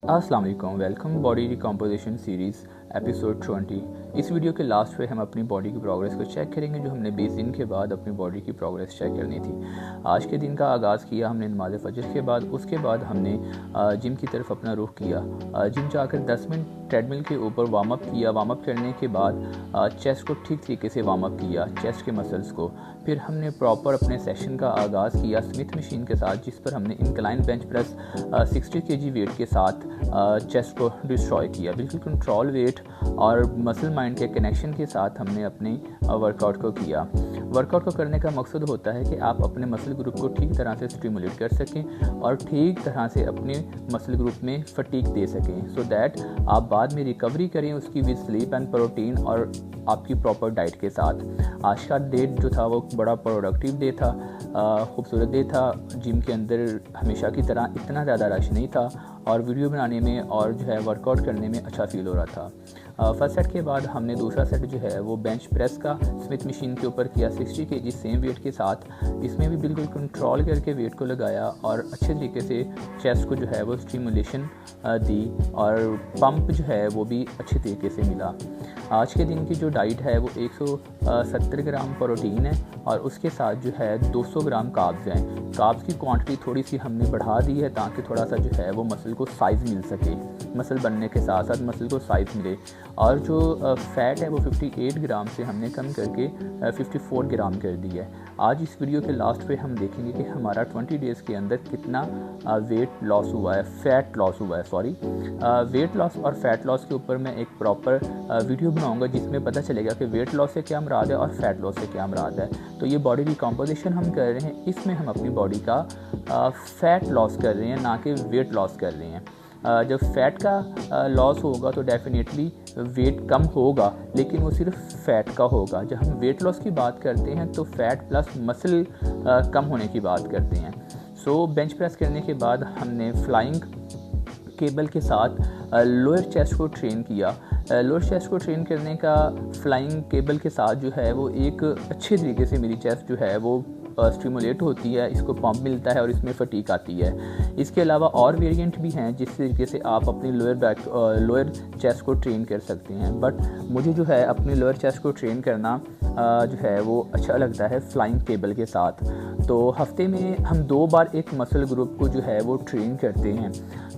अस्सलाम वालेकुम, welcome body recomposition series episode 20। इस वीडियो के लास्ट पे हम अपनी बॉडी की प्रोग्रेस को चेक करेंगे, जो हमने 20 दिन के बाद अपनी बॉडी की प्रोग्रेस चेक करनी थी। आज के दिन का आगाज़ किया हमने नमाज फजर के बाद। उसके बाद हमने जिम की तरफ अपना रुख किया। जिम जाकर 10 मिनट ट्रेडमिल के ऊपर वार्म अप किया। वार्म अप करने के बाद चेस्ट को ठीक तरीके से वार्म अप किया, चेस्ट के मसल्स को। फिर हमने प्रॉपर अपने सेशन का आगाज़ किया स्मिथ मशीन के साथ, जिस पर हमने incline bench press 60 kg weight के साथ चेस्ट को डिस्ट्रॉय किया। बिल्कुल कंट्रोल वेट और मसल माइंड के कनेक्शन के साथ हमने अपने वर्कआउट को किया। वर्कआउट को करने का मकसद होता है कि आप अपने मसल ग्रुप को ठीक तरह से स्टिमुलेट कर सकें और ठीक तरह से अपने मसल ग्रुप में फटीग दे सकें, सो दैट आप बाद में रिकवरी करें उसकी विद स्लीप एंड प्रोटीन और आपकी प्रॉपर डाइट के साथ। आज का डेट जो था वो बड़ा प्रोडक्टिव डे था, खूबसूरत डे था। जिम के अंदर हमेशा की तरह इतना ज़्यादा रश नहीं था और वीडियो बनाने में और जो है वर्कआउट करने में अच्छा फील हो रहा था। फर्स्ट सेट के बाद हमने दूसरा सेट जो है वो बेंच प्रेस का स्मिथ मशीन के ऊपर किया 60 kg सेम वेट के साथ। इसमें भी बिल्कुल कंट्रोल करके वेट को लगाया और अच्छे तरीके से चेस्ट को जो है वो स्टिमुलेशन दी और पंप जो है वो भी अच्छे तरीके से मिला। आज के दिन की जो डाइट है वो 170 ग्राम प्रोटीन है और उसके साथ जो है 200 ग्राम कार्ब्स हैं। कार्ब्स की क्वांटिटी थोड़ी सी हमने बढ़ा दी है ताकि थोड़ा सा जो है वो मसल को साइज़ मिल सके, मसल बनने के साथ साथ मसल को साइज़ मिले। और जो फ़ैट है वो 58 ग्राम से हमने कम करके 54 ग्राम कर दी है। आज इस वीडियो के लास्ट पे हम देखेंगे कि हमारा 20 डेज़ के अंदर कितना वेट लॉस हुआ है, फ़ैट लॉस हुआ है, सॉरी वेट लॉस और फैट लॉस के ऊपर मैं एक प्रॉपर वीडियो बनाऊंगा जिसमें पता चलेगा कि वेट लॉस से क्या मुराद है और फैट लॉस से क्या मुराद है। तो ये बॉडी रिकम्पोजिशन हम कर रहे हैं, इसमें हम अपनी बॉडी का फ़ैट लॉस कर रहे हैं, ना कि वेट लॉस कर रहे हैं। जब फैट का लॉस होगा तो डेफिनेटली वेट कम होगा, लेकिन वो सिर्फ फैट का होगा। जब हम वेट लॉस की बात करते हैं तो फैट प्लस मसल कम होने की बात करते हैं। सो बेंच प्रेस करने के बाद हमने फ्लाइंग केबल के साथ लोअर चेस्ट को ट्रेन किया। लोअर चेस्ट को ट्रेन करने का फ्लाइंग केबल के साथ जो है वो एक अच्छे तरीके से मेरी चेस्ट जो है वो स्टिमुलेट होती है, इसको पंप मिलता है और इसमें फटीक आती है। इसके अलावा और वेरिएंट भी हैं जिस तरीके से आप अपनी लोअर चेस्ट को ट्रेन कर सकते हैं, बट मुझे जो है अपनी लोअर चेस्ट को ट्रेन करना जो है वो अच्छा लगता है फ्लाइंग केबल के साथ। तो हफ्ते में हम 2 बार एक मसल ग्रुप को जो है वो ट्रेन करते हैं।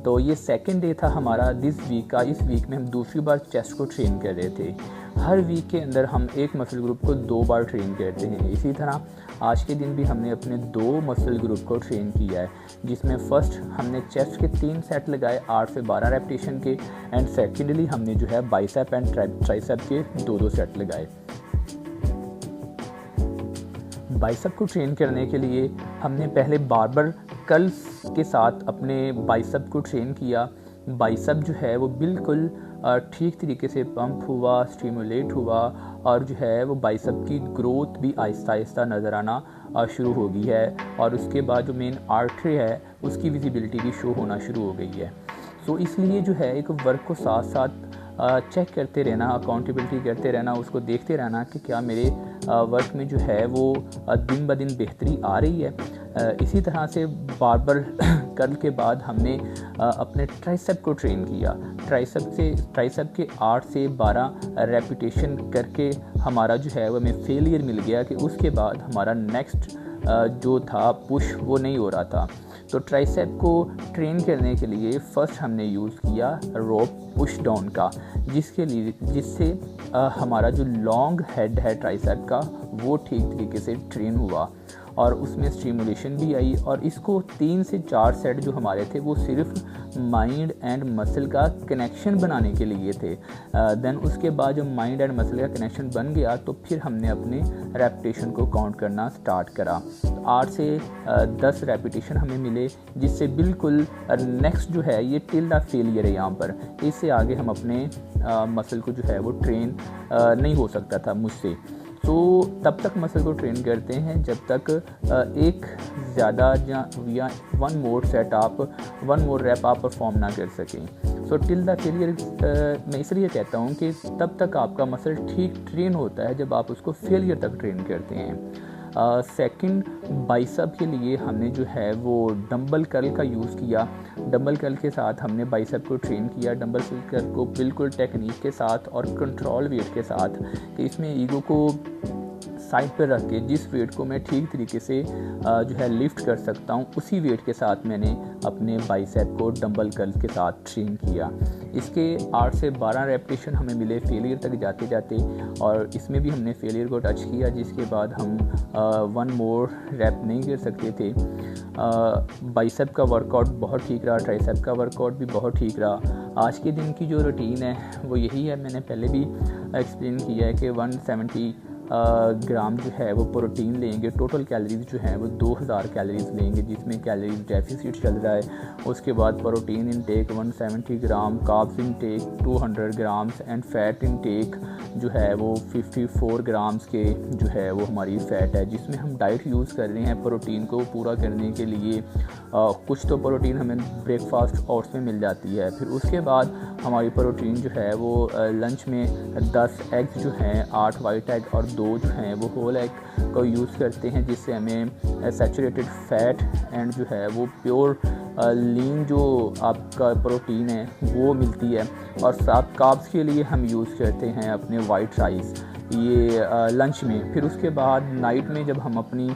तो ये सेकंड डे था हमारा दिस वीक का। इस वीक में हम दूसरी बार चेस्ट को ट्रेन कर रहे थे। हर वीक के अंदर हम एक मसल ग्रुप को 2 बार ट्रेन करते हैं। इसी तरह आज के दिन भी हमने अपने 2 मसल ग्रुप को ट्रेन किया है, जिसमें फ़र्स्ट हमने चेस्ट के 3 सेट लगाए 8 से 12 रेपिटेशन के, एंड सेकेंडली हमने जो है बाइसेप एंड ट्राइसेप के 2-2 सेट लगाए। बाइसेप को ट्रेन करने के लिए हमने पहले बारबल कर्ल्स के साथ अपने बाइसेप को ट्रेन किया। बाइसेप जो है वो बिल्कुल ठीक तरीके से पंप हुआ, स्टिमुलेट हुआ और जो है वो बाइसेप की ग्रोथ भी आहिस्ता आहिस्ता नज़र आना शुरू हो गई है और उसके बाद जो मेन आर्टरी है उसकी विजिबिलिटी भी शो होना शुरू हो गई है। सो इसलिए जो है एक वर्क को साथ साथ चेक करते रहना, अकाउंटेबिलिटी करते रहना, उसको देखते रहना कि क्या मेरे वर्क में जो है वो दिन ब दिन बेहतरी आ रही है। इसी तरह से बारबल कर्ल के बाद हमने अपने ट्राइसेप को ट्रेन किया। ट्राइसेप के 8 से 12 रेपिटेशन करके हमारा जो है वो हमें फेलियर मिल गया कि उसके बाद हमारा नेक्स्ट जो था पुश वो नहीं हो रहा था। तो ट्राइसेप को ट्रेन करने के लिए फ़र्स्ट हमने यूज़ किया रोप पुश डाउन का, जिससे हमारा जो लॉन्ग हेड है ट्राइसेप का वो ठीक तरीके से ट्रेन हुआ और उसमें स्टिमुलेशन भी आई। और इसको 3 से 4 सेट जो हमारे थे वो सिर्फ माइंड एंड मसल का कनेक्शन बनाने के लिए थे। देन उसके बाद जब माइंड एंड मसल का कनेक्शन बन गया तो फिर हमने अपने रेपिटेशन को काउंट करना स्टार्ट करा। 8 से 10 रेपिटेशन हमें मिले, जिससे बिल्कुल नेक्स्ट जो है ये टिल द फेलियर है यहाँ पर। इससे आगे हम अपने मसल को जो है वो ट्रेन नहीं हो सकता था मुझसे। तो तब तक मसल को ट्रेन करते हैं जब तक एक ज़्यादा या 1 मोर सेट आप 1 मोर रैप आप परफॉर्म ना कर सकें। सो टिल द फेलियर मैं इसलिए कहता हूँ कि तब तक आपका मसल ठीक ट्रेन होता है जब आप उसको फेलियर तक ट्रेन करते हैं। सेकंड बाइसेप के लिए हमने जो है वो डंबल कर्ल का यूज़ किया। डंबल कर्ल के साथ हमने बाइसेप को ट्रेन किया, डंबल कर्ल को बिल्कुल टेक्निक के साथ और कंट्रोल वेट के साथ, कि इसमें ईगो को साइड पर रख के जिस वेट को मैं ठीक तरीके से जो है लिफ्ट कर सकता हूँ, उसी वेट के साथ मैंने अपने बाइसेप को डंबल कर्ल के साथ ट्रेन किया। इसके 8 से 12 रेपिटेशन हमें मिले फेलियर तक जाते जाते, और इसमें भी हमने फेलियर को टच किया, जिसके बाद हम 1 मोर रैप नहीं कर सकते थे। बाइसेप का वर्कआउट बहुत ठीक रहा, ट्राइसेप का वर्कआउट भी बहुत ठीक रहा। आज के दिन की जो रूटीन है वो यही है, मैंने पहले भी एक्सप्लेन किया है कि 170 ग्राम जो है वो प्रोटीन लेंगे। टोटल कैलोरीज जो है वो 2000 कैलोरीज लेंगे, जिसमें कैलोरीज डेफिसिट चल रहा है। उसके बाद protein intake 170 gram, carbs intake 200 grams and fat intake जो है वो 54 ग्राम्स के जो है वो हमारी फ़ैट है, जिसमें हम डाइट यूज़ कर रहे हैं प्रोटीन को पूरा करने के लिए। कुछ तो प्रोटीन हमें ब्रेकफास्ट आवर्स में मिल जाती है। फिर उसके बाद हमारी प्रोटीन जो है वो लंच में 10 एग्स जो हैं, 8 वाइट एग और 2 जो हैं वो होल एग को यूज़ करते हैं, जिससे हमें सैचुरेटेड फैट एंड जो है वो प्योर लीन जो आपका प्रोटीन है वो मिलती है। और साथ कार्ब्स के लिए हम यूज़ करते हैं अपने वाइट राइस, ये लंच में। फिर उसके बाद नाइट में जब हम अपनी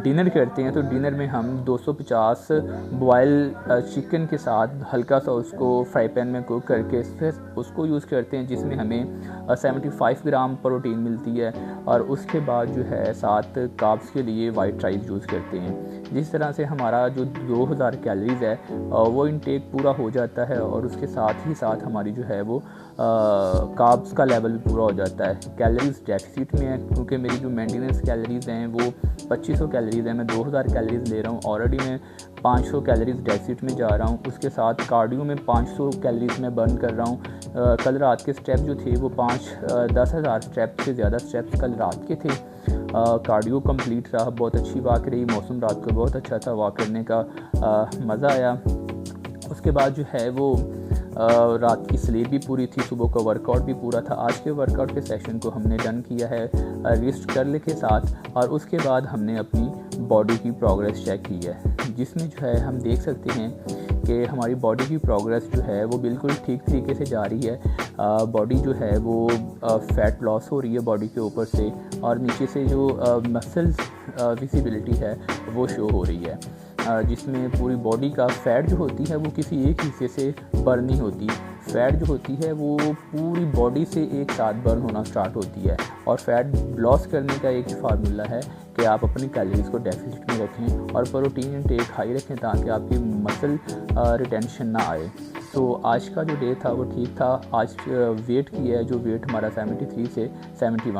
डिनर करते हैं तो डिनर में हम 250 बॉयल चिकन के साथ हल्का सा उसको फ्राई पैन में कुक करके फिर उसको यूज़ करते हैं, जिसमें हमें 75 ग्राम प्रोटीन मिलती है। और उसके बाद जो है साथ कार्ब्स के लिए वाइट राइस यूज़ करते हैं। जिस तरह से हमारा जो 2000 कैलोरीज़ है वो इनटेक पूरा हो जाता है, और उसके साथ ही साथ हमारी जो है वो कार्ब्स का लेवल भी पूरा हो जाता है। कैलोरीज डेफिसिट में है, क्योंकि मेरी जो मेंटेनेंस कैलोरीज़ हैं वो 2500 कैलोरीज़ है, मैं 2000 कैलोरीज़ ले रहा हूँ। ऑलरेडी मैं 500 कैलोरीज़ डेफिसिट में जा रहा हूँ। उसके साथ कार्डियो में 500 कैलोरीज़ मैं बर्न कर रहा हूँ। कल रात के स्टेप जो थे वो 10,000 स्टेप से ज़्यादा स्टेप्स कल रात के थे। कार्डियो कंप्लीट रहा, बहुत अच्छी वॉक रही, मौसम रात को बहुत अच्छा था, वॉक करने का मज़ा आया। उसके बाद जो है वो रात की स्लीप भी पूरी थी, सुबह का वर्कआउट भी पूरा था। आज के वर्कआउट के सेशन को हमने डन किया है रिस्ट कर्ल के साथ, और उसके बाद हमने अपनी बॉडी की प्रोग्रेस चेक की है, जिसमें जो है हम देख सकते हैं कि हमारी बॉडी की प्रोग्रेस जो है वो बिल्कुल ठीक तरीके से जा रही है। बॉडी जो है वो फैट लॉस हो रही है बॉडी के ऊपर से, और नीचे से जो मसल्स विजिबिलिटी है वो शो हो रही है, जिसमें पूरी बॉडी का फ़ैट जो होती है वो किसी एक हिस्से से बर्न नहीं होती। फ़ैट जो होती है वो पूरी बॉडी से एक साथ बर्न होना स्टार्ट होती है। और फैट लॉस करने का एक फार्मूला है कि आप अपनी कैलोरीज़ को डेफिसिट में रखें और प्रोटीन इंटेक हाई रखें, ताकि आपकी मसल रिटेंशन ना आए। तो आज का जो डे था वो ठीक था। आज वेट किया है, जो वेट हमारा 73 से 71